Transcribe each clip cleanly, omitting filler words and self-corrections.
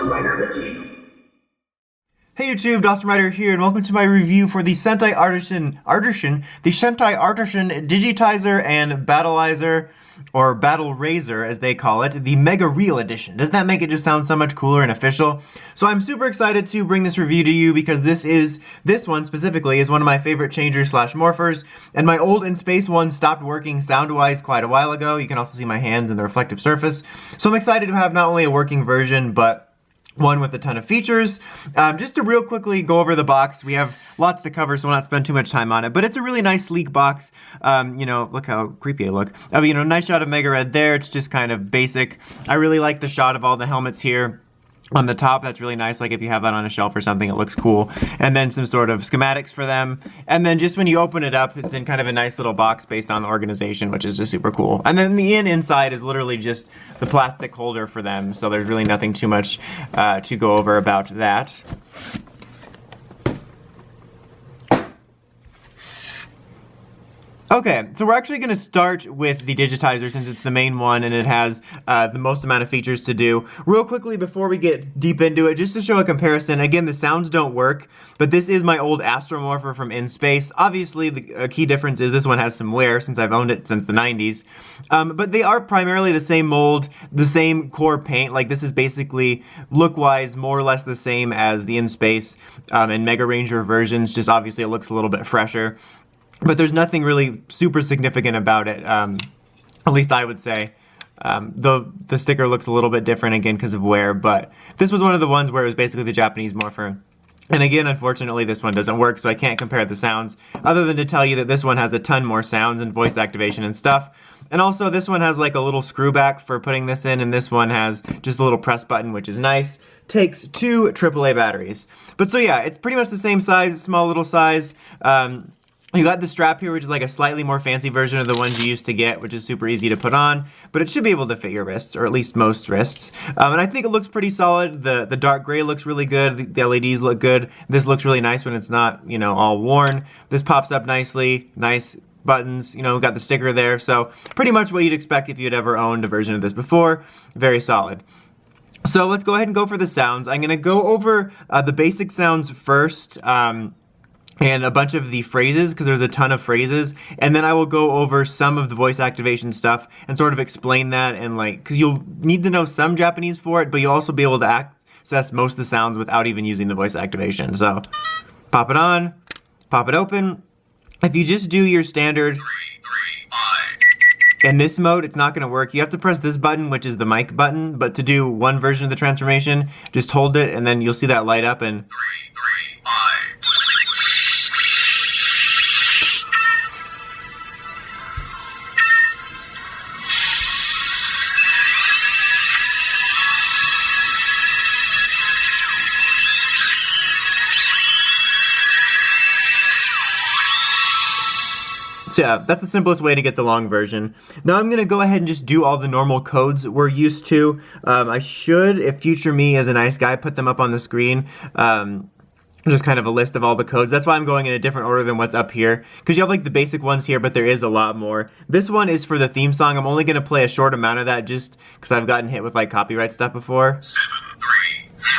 Hey YouTube, Rizer here, and welcome to my review for the Sentai Artisan, the Sentai Artisan Digitizer and Battlraizer, or Battlraizer as they call it, the Megareal Edition. Doesn't that make it just sound so much cooler and official? So I'm super excited to bring this review to you because this one specifically is one of my favorite changers slash morphers, and my old In Space one stopped working sound-wise quite a while ago. You can also see my hands and the reflective surface. So I'm excited to have not only a working version, but one with a ton of features. Just to real quickly go over the box, we have lots to cover, so we'll not spend too much time on it, but it's a really nice, sleek box. You know, look how creepy I look. You know, nice shot of Megared there. It's just kind of basic. I really like the shot of all the helmets here on the top. That's really nice. Like if you have that on a shelf or something, it looks cool. And then some sort of schematics for them. And then just when you open it up, it's in kind of a nice little box based on the organization, which is just super cool. And then the inside is literally just the plastic holder for them. So there's really nothing too much to go over about that. Okay, so we're actually going to start with the Digitizer since it's the main one and it has the most amount of features to do. Real quickly before we get deep into it, just to show a comparison, again the sounds don't work, but this is my old Astro Morpher from In Space. Obviously the key difference is this one has some wear since I've owned it since the 90s, but they are primarily the same mold, the same core paint. Like this is basically look-wise more or less the same as the In Space and Megaranger versions, just obviously it looks a little bit fresher. But there's nothing really super significant about it, at least I would say. The sticker looks a little bit different again because of wear, but this was one of the ones where it was basically the Japanese morpher. And again, unfortunately, this one doesn't work, so I can't compare the sounds, other than to tell you that this one has a ton more sounds and voice activation and stuff. And also, this one has like a little screw back for putting this in, and this one has just a little press button, which is nice. Takes 2 AAA batteries. But so yeah, it's pretty much the same size, small little size. You got the strap here, which is like a slightly more fancy version of the ones you used to get, which is super easy to put on, but it should be able to fit your wrists, or at least most wrists. And I think it looks pretty solid. The dark gray looks really good. The LEDs look good. This looks really nice when it's not, you know, all worn. This pops up nicely. Nice buttons. You know, got the sticker there. So pretty much what you'd expect if you'd ever owned a version of this before. Very solid. So let's go ahead and go for the sounds. I'm going to go over the basic sounds first. And a bunch of the phrases, because there's a ton of phrases, and then I will go over some of the voice activation stuff and sort of explain that, and like, because you'll need to know some Japanese for it, but you'll also be able to access most of the sounds without even using the voice activation. So, pop it on, pop it open. If you just do your standard, in this mode, it's not going to work. You have to press this button, which is the mic button, but to do one version of the transformation, just hold it, and then you'll see that light up, and so yeah, that's the simplest way to get the long version. Now I'm going to go ahead and just do all the normal codes we're used to. I should, if future me is a nice guy, put them up on the screen. Just kind of a list of all the codes. That's why I'm going in a different order than what's up here, because you have like the basic ones here, but there is a lot more. This one is for the theme song. I'm only going to play a short amount of that just because I've gotten hit with like copyright stuff before. 7, 3, 0.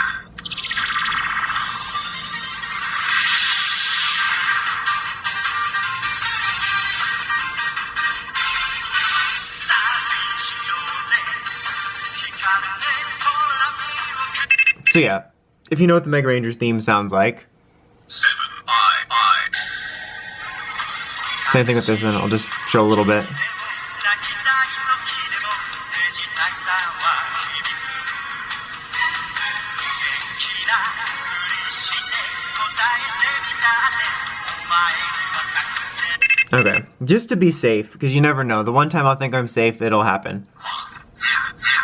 So yeah, if you know what the Megaranger's theme sounds like. 7, I. Same thing with this one, I'll just show a little bit. Okay, just to be safe, because you never know. The one time I'll think I'm safe, it'll happen. 0, 0.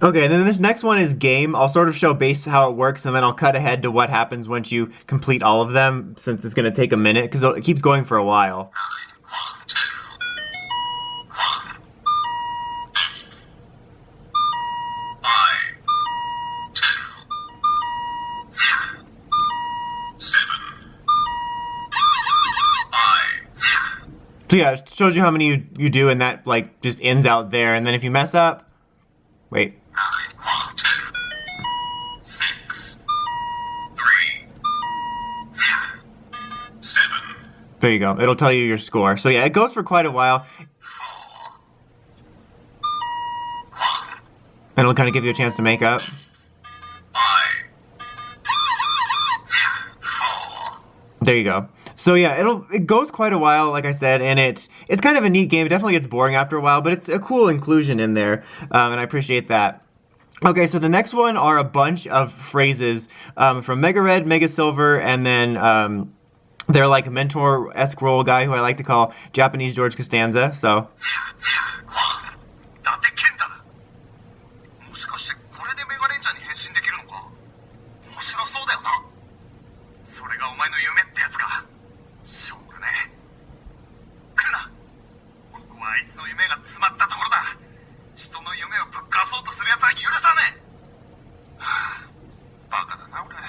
Okay, and then this next one is game. I'll sort of show base how it works, and then I'll cut ahead to what happens once you complete all of them, since it's going to take a minute, because it keeps going for a while. 1, 2, 1, 8. I, 2, 0, 7. I, 0. So yeah, it shows you how many you do, and that like just ends out there. And then if you mess up, wait. 9, 1, 2, 6, 3, 0, 7, There you go. It'll tell you your score. So yeah, it goes for quite a while, 4, 1. and it'll kind of give you a chance to make up. I, 0, 4. There you go. So yeah, it goes quite a while, like I said, and it's kind of a neat game. It definitely gets boring after a while, but it's a cool inclusion in there, and I appreciate that. Okay, so the next one are a bunch of phrases from Mega Red, Mega Silver, and then they're like mentor-esque role guy who I like to call Japanese George Costanza. So 1. 伊達健太だ。もしかしてこれでメガレンジャーに変身できるのか？面白そうだよな。それがお前の夢ってやつか。しょうがねえ。来るな。ここはあいつの夢が詰まったところだ。人の夢をぶっ壊そうとするやつは許さねえ。はあ、バカだな俺。な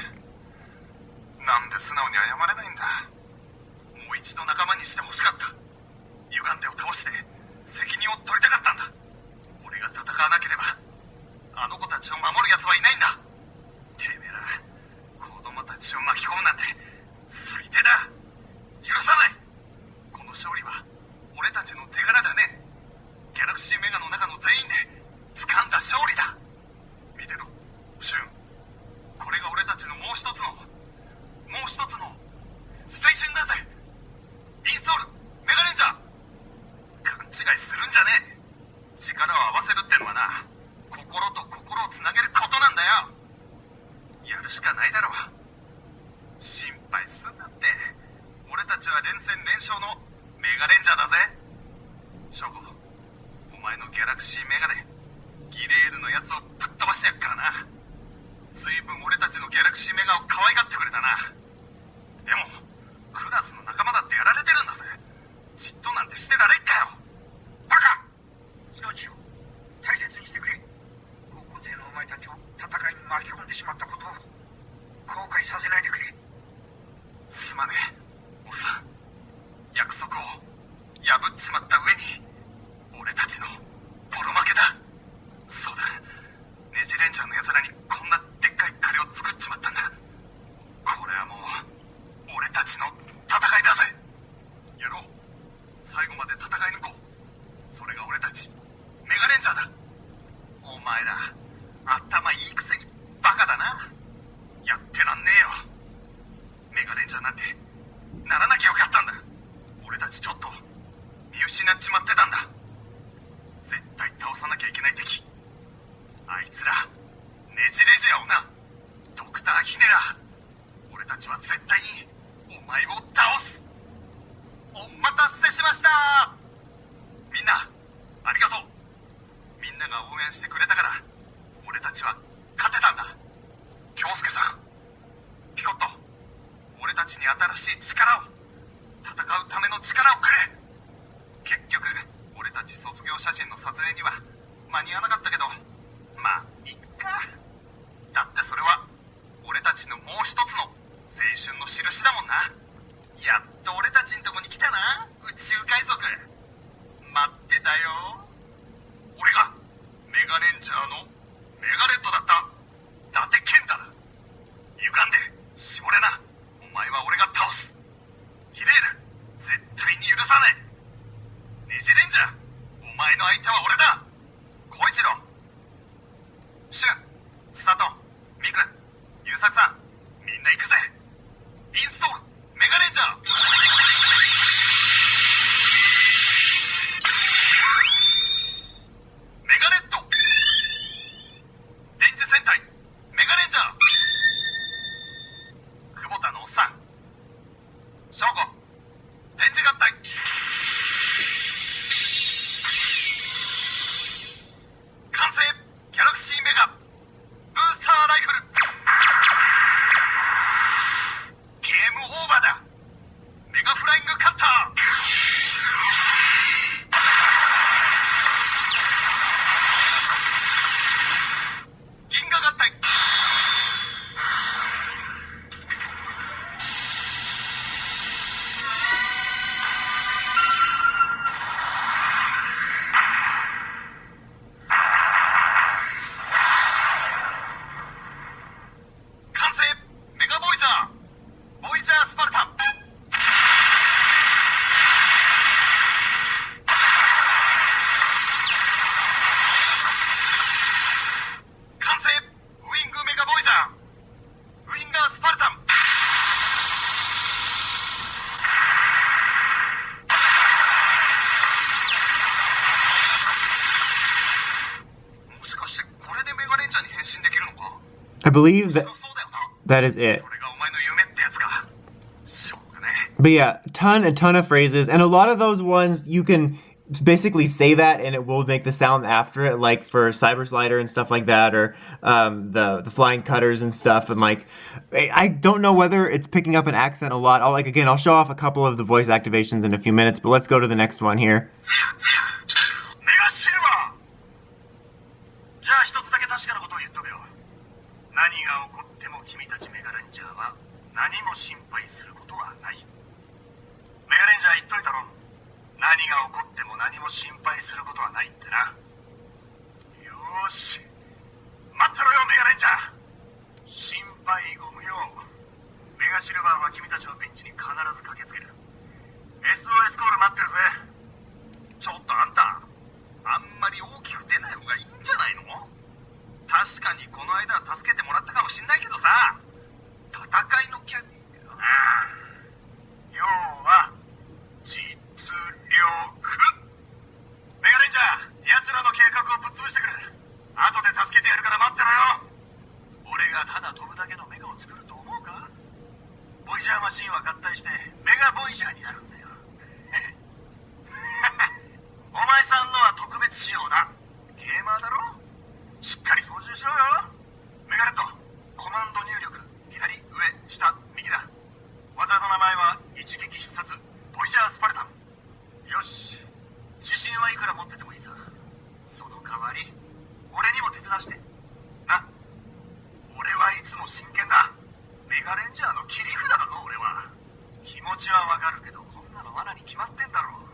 んで素直に謝れないんだ。もう一度仲間にしてほしかった。歪んでを倒して責任を取りたかったんだ。俺が戦わなければあの子たちを守る奴はいないんだ。てめえら子供たちを巻き込むなんて最低だ。許さない。この勝利は俺たちの手柄じゃねえ。ギャラクシーメガの中の全員で掴んだ勝利だ。見てろシュン、これが俺たちのもう一つの青春だぜ。インソールメガレンジャー。勘違いするんじゃねえ。力を合わせるってのはな、心と心をつなげることなんだよ。やるしかないだろう。心配すんなって。俺たちは連戦連勝のメガレンジャーだぜ。ショゴ、お前のギャラクシーメガでギレールのやつをぶっ飛ばしてやっからな。随分俺たちのギャラクシーメガを可愛がってくれたな。でもクラスの仲間だってやられてるんだぜ。嫉妬なんてしてられっかよ。バカ。命を大切にしてくれ。高校生のお前たちを戦いに巻き込んでしまったことを後悔させないでくれ。すまねえおっさん。約束を破っちまった上に俺たちのボロ負けだ。そうだ、ネジレンジャーの奴らにこんなでっかい借りを作っちまったんだ。これはもう俺たちの戦いだぜ。やろう。最後まで戦い抜こう。それが俺たちメガレンジャーだ。お前ら頭いいくせにバカだな。やってらんねえよ。メガレンジャーなんてならなきゃよかったんだ。俺たちちょっと見失っちまってたんだ。絶対倒さなきゃいけない敵、あいつらネジレジアをな。ドクターヒネラ、俺たちは絶対にお前を倒す。お待たせしました。みんなありがとう。みんなが応援してくれたから俺たちは勝てたんだ。京介さん、ピコット、俺たちに新しい力を、戦うための力をくれ。結局俺たち卒業写真の撮影には間に合わなかったけど、まあいっか。だってそれは俺たちのもう一つの青春の印だもんな。やっと俺たちんとこに来たな、宇宙海賊。待ってたよ。俺がメガレンジャーのメガレットだった伊達健太だ。歪んで絞れな。お前は俺が倒す。ヒレール絶対に許さねえ。ネジレンジャー、お前の相手は俺だ。小一郎、シュン、佐藤、ミク、優作さん、みんな行くぜ。インストールメガレンジャー。メガレット、電磁戦隊メガレンジャー。久保田のおっさん、翔吾、電磁合体。完成。ギャラクシーメ者に変身できるのか？ I believe that そうだよな。 that is it. それがお前の夢ってやつか。しょうがね。 But yeah, a ton of phrases, and a lot of those ones you can basically say that and it will make the sound after it, like for Cyber Slider and stuff like that, or the flying cutters and stuff. And like, I don't know whether it's picking up an accent a lot. I'll show off a couple of the voice activations in a few minutes, but let's go to the next one here. メガシルバー。じゃあ一つだけ確かなことを言っとくよ。何が起こっても君たちメガレンジャーは何も心配することはない。メガレンジャー言っといたろ。何が起こっても何も心配することはないってな。よーし。待ってろよメガレンジャー。心配ご無用。メガシルバーは君たちのピンチに必ず駆けつける。SOS コール待ってるぜ。ちょっとあんた、あんまり大きく出ない方がいいんじゃないの？確かにこの間は助けてもらったかもしんないけどさ、戦いのキャ要は実力。メガレンジャー、奴らの計画をぶっ潰してくる。後で助けてやるから待ってろよ。俺がただ飛ぶだけのメガを作ると思うか？ボイジャーマシンは合体してメガボイジャーになるんだよ。お前さんのは特別仕様だ。ゲーマーだろ？しっかり操縦しろよ。メガレット、コマンド入力、左、上、下、右だ。技の名前は一撃必殺、ボイジャースパルタン。よし、自信はいくら持っててもいいさ。その代わり、俺にも手伝わして。な。俺はいつも真剣だ。メガレンジャーの切り札だぞ、俺は。気持ちはわかるけど、こんなの罠に決まってんだろう。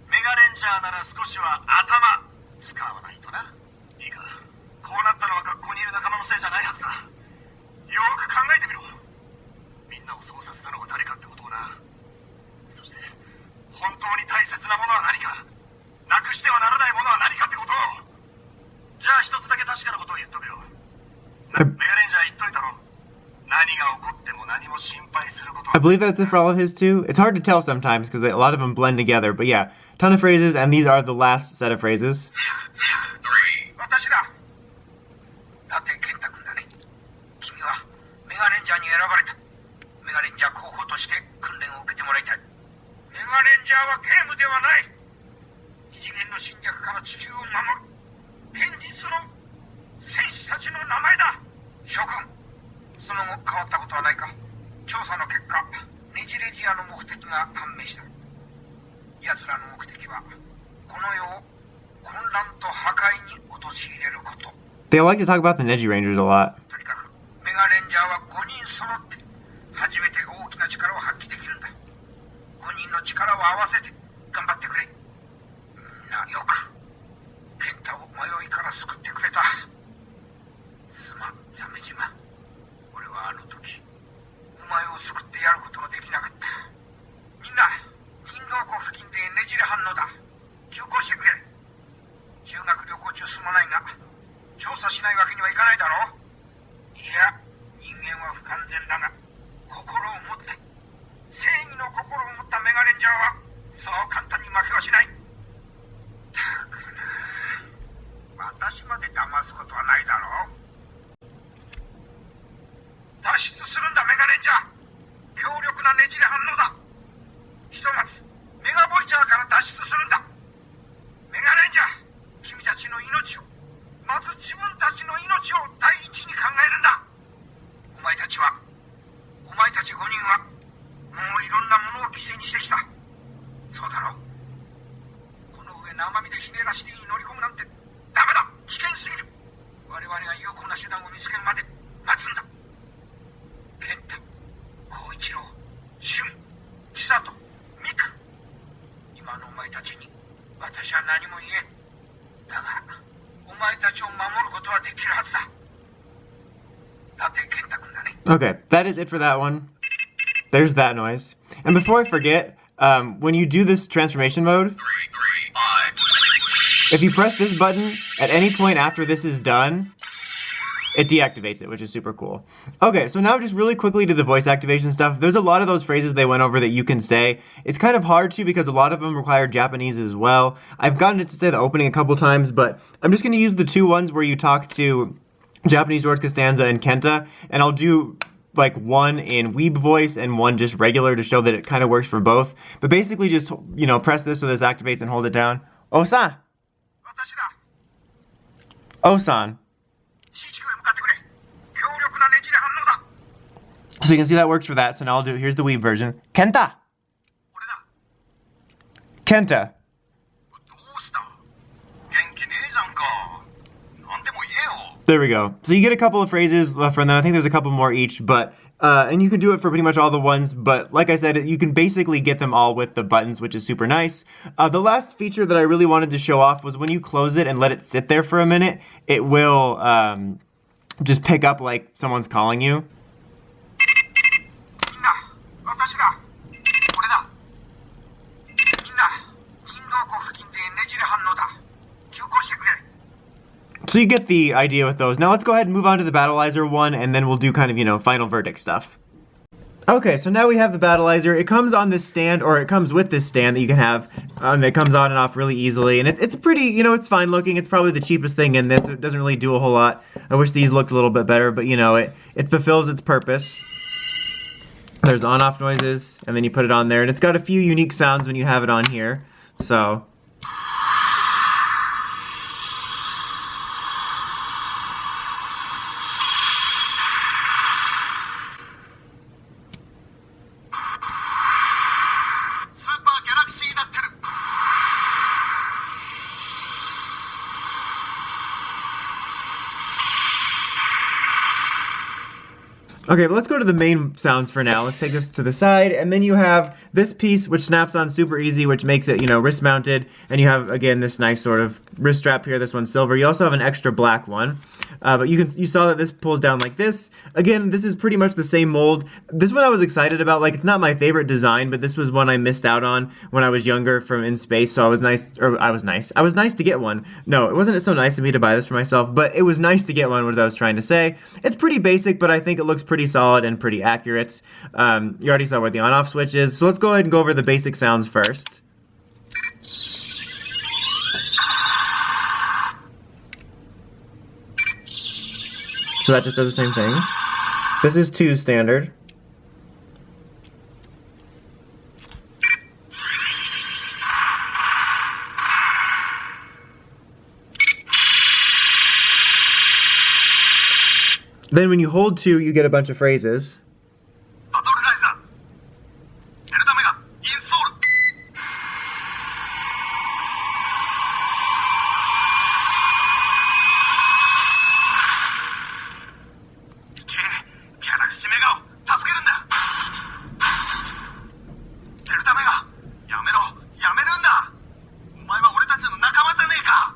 メガレンジャーなら少しは頭使わないとな。いいか、こうなったのは学校にいる仲間のせいじゃないはずだ。よく考えてみろ。みんなをそうさせたのは誰かってことをな。そして本当に大切なものは何か、なくしてはならないものは何かってことを。じゃあ一つだけ確かなことを言っとくよ。メガレンジャー言っといたろ。何が起こっても何も心配することは。 I believe that's it for all of his too. It's hard to tell sometimes because a lot of them blend together, but yeah, ton of phrases, and these are the last set of phrases. 私だ。立健太君だね。君はメガレンジャーに選ばれた。メガレンジャー候補として訓練を受けてもらいたい。メガレンジャーはゲームではない。異次元の侵略から地球を守る現実の戦士たちの名前だ。諸君、その後変わったことはないか？調査の結果、ネジレジアの目的が判明した。奴らの目的はこの世を混乱と破壊に陥れること。 They like to talk about the Neji Rangers a lot. とにかくメガレンジャーは5人揃って初めて大きな力を発揮できるんだ。5人の力を合わせて頑張ってくれ。みんなよく健太を迷いから救ってくれた。すまん、鮫島。俺はあの時お前を救ってやることができなかった。みんな、インド湖付近でねじれ反応だ。急行してくれ。修学旅行中すまないが、調査しないわけにはいかないだろう。いや、人間は不完全だが、心を持った正義の心を持ったメガレンジャーはそう簡単に負けはしない。たくな、私まで騙すことはないだろう。脱出するんだメガレンジャー。強力なねじれ反応だ。ひとまずメガボイジャーから脱出するんだ。メガレンジャー、君たちの命を、まず自分たちの命を第一に考えるんだ。お前たち5人はもういろんなものを犠牲にしてきた。そうだろ。この上生身でひねらしてに乗り込むなんてダメだ。危険すぎる。我々が有効な手段を見つけるまで待つんだ。健太、光一郎、俊、千里、美久、今のお前たちに私は何も言えん。だがお前たちを守ることはできるはずだ。立健太君だね。 Okay, that is it for that one. There's that noise. And before I forget, when you do this transformation mode, if you press this button at any point after this is done, it deactivates it, which is super cool. Okay, so now just really quickly to the voice activation stuff. There's a lot of those phrases they went over that you can say. It's kind of hard to because a lot of them require Japanese as well. I've gotten it to say the opening a couple times, but I'm just going to use the two ones where you talk to Japanese George Costanza and Kenta, and I'll do like one in weeb voice and one just regular to show that it kind of works for both. But basically just, press this so this activates and hold it down. Osan! 私だ。 Osan! 新地区へ向かってくれ。強力なねじれ反応だ。 So you can see that works for that, so now I'll do, here's the weeb version. Kenta! 俺だ。 Kenta! どうした元気ねえじゃんか。なんでも言えよ。 There we go. So you get a couple of phrases from them. I think there's a couple more each, but and you can do it for pretty much all the ones. But like I said, you can basically get them all with the buttons, which is super nice. The last feature that I really wanted to show off was when you close it and let it sit there for a minute, it will just pick up like someone's calling you. みんな、私だ。俺だ。みんな、インド湖付近でねじれ反応だ。急行してくれ。 So you get the idea with those. Now let's go ahead and move on to the Battlraizer one, and then we'll do kind of, final verdict stuff. Okay, so now we have the Battlraizer. It comes on this stand, or it comes with this stand that you can have. It comes on and off really easily, and it's pretty, it's fine looking. It's probably the cheapest thing in this. It doesn't really do a whole lot. I wish these looked a little bit better, but it fulfills its purpose. There's on-off noises, and then you put it on there, and it's got a few unique sounds when you have it on here. So... Okay, but let's go to the main sounds for now. Let's take this to the side, and then you have this piece which snaps on super easy, which makes it, wrist mounted, and you have, again, this nice sort of wrist strap here. This one's silver. You also have an extra black one, but you saw that this pulls down like this. Again, this is pretty much the same mold. This one I was excited about. Like, it's not my favorite design, but this was one I missed out on when I was younger from In Space, so I was nice to get one. No, it wasn't so nice of me to buy this for myself, but it was nice to get one, what I was trying to say. It's pretty basic, but I think it looks pretty solid and pretty accurate. You already saw where the on-off switch is, so let's go ahead and go over the basic sounds first. So that just does the same thing. This is 2 standard. Then when you hold 2, you get a bunch of phrases. Battlraizer. Delta Mega, install. 行け、ギャラクシーメガを助けるんだ。デルタメガ、やめろ、やめるんだ。お前は俺たちの仲間じゃねえか。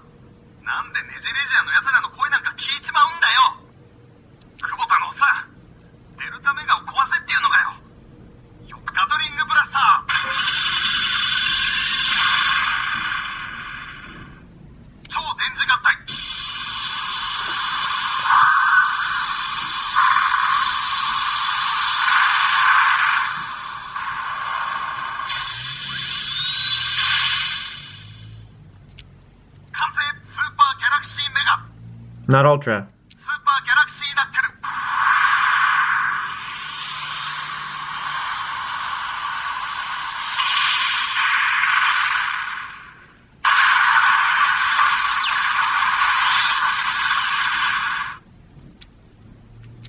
なんでネジレジアの奴らの声なんか聞いちまうんだよ。 久保田のおっさん、デルタメガを壊せっていうのかよ。ガトリングブラスター。超電磁合体。完成スーパーギャラクシーメガ。 Not Ultra. スーパーギャラクシーナックル。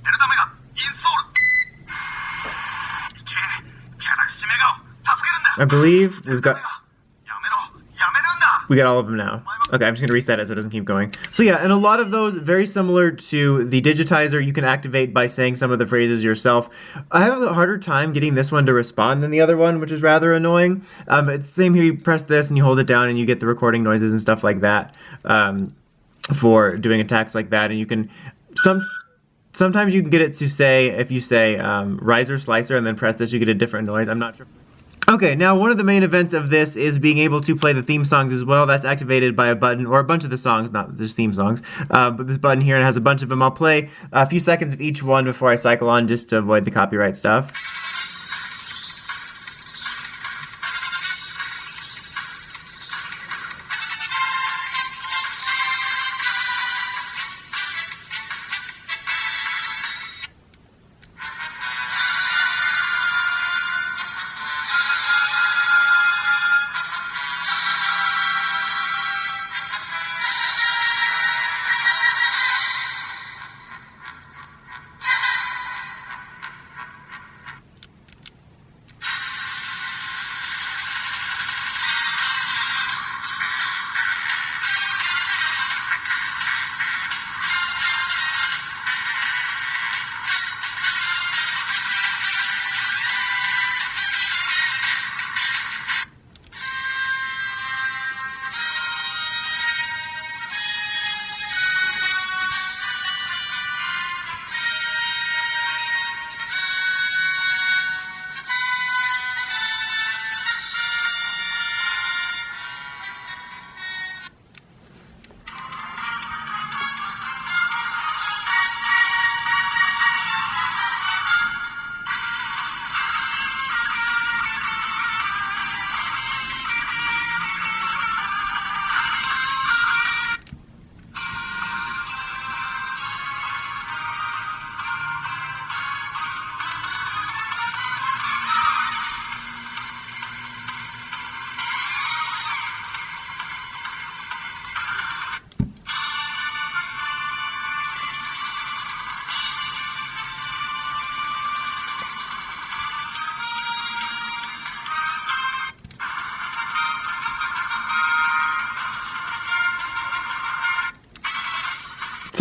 デルタメガ、インソール。いけ、ギャラクシーメガを助けるんだ。 I believe we've got... やめろ、やめるんだ。 We got all of them now. Okay, I'm just going to reset it so it doesn't keep going. So yeah, and a lot of those, very similar to the Digitizer, you can activate by saying some of the phrases yourself. I have a harder time getting this one to respond than the other one, which is rather annoying. It's the same here, you press this and you hold it down and you get the recording noises and stuff like that for doing attacks like that. And you can... Sometimes you can get it to say, if you say Rizer Slicer and then press this, you get a different noise. I'm not sure. Okay, now one of the main events of this is being able to play the theme songs as well. That's activated by a button, or a bunch of the songs, not just theme songs, but this button here, and it has a bunch of them. I'll play a few seconds of each one before I cycle on just to avoid the copyright stuff.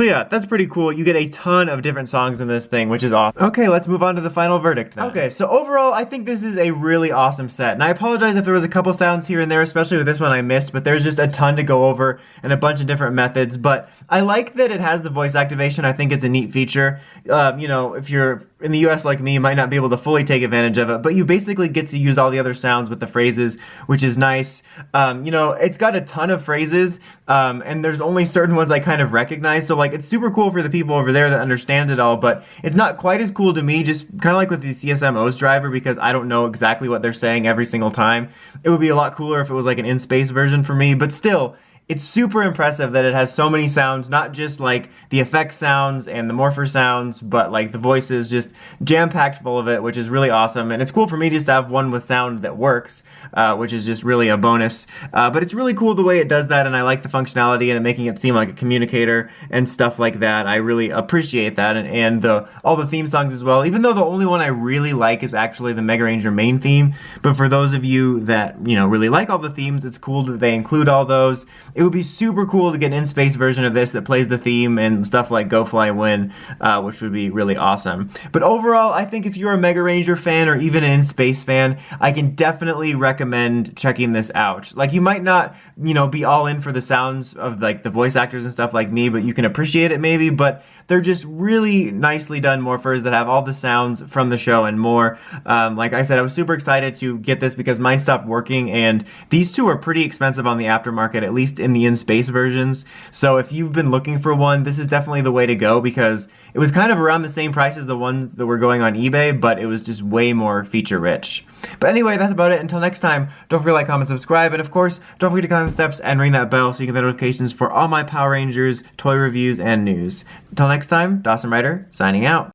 yeah, that's pretty cool. You get a ton of different songs in this thing, which is awesome. Okay, let's move on to the final verdict then. Okay, so overall, I think this is a really awesome set. And I apologize if there was a couple sounds here and there, especially with this one I missed, but there's just a ton to go over and a bunch of different methods. But I like that it has the voice activation. I think it's a neat feature. You know, if you're in the US like me, you might not be able to fully take advantage of it, but you basically get to use all the other sounds with the phrases, which is nice. You know, it's got a ton of phrases, and there's only certain ones I kind of recognize, so like it's super cool for the people over there that understand it all, but it's not quite as cool to me, just kind of like with the CSM-OS driver, because I don't know exactly what they're saying every single time. It would be a lot cooler if it was like an in-space version for me, but still, it's super impressive that it has so many sounds, not just like the effects sounds and the morpher sounds, but like the voices, just jam-packed full of it, which is really awesome. And it's cool for me just to have one with sound that works, which is just really a bonus. But it's really cool the way it does that, and I like the functionality and it making it seem like a communicator and stuff like that. I really appreciate that, and all the theme songs as well, even though the only one I really like is actually the Megaranger main theme. But for those of you that, you know, really like all the themes, it's cool that they include all those. It would be super cool to get an in-space version of this that plays the theme and stuff like Go Fly Win, which would be really awesome. But overall, I think if you're a Megaranger fan or even an in-space fan, I can definitely recommend checking this out. Like, you might not, you know, be all in for the sounds of like the voice actors and stuff like me, but you can appreciate it maybe, but they're just really nicely done morphers that have all the sounds from the show and more. Like I said, I was super excited to get this because mine stopped working, and these two are pretty expensive on the aftermarket, at least in the in-space versions. So if you've been looking for one, this is definitely the way to go, because it was kind of around the same price as the ones that were going on eBay, but it was just way more feature rich. But anyway, that's about it. Until next time, don't forget to like, comment, subscribe, and of course, don't forget to climb the steps and ring that bell so you get the notifications for all my Power Rangers, toy reviews, and news. Until next time, Dawson Ryder, signing out.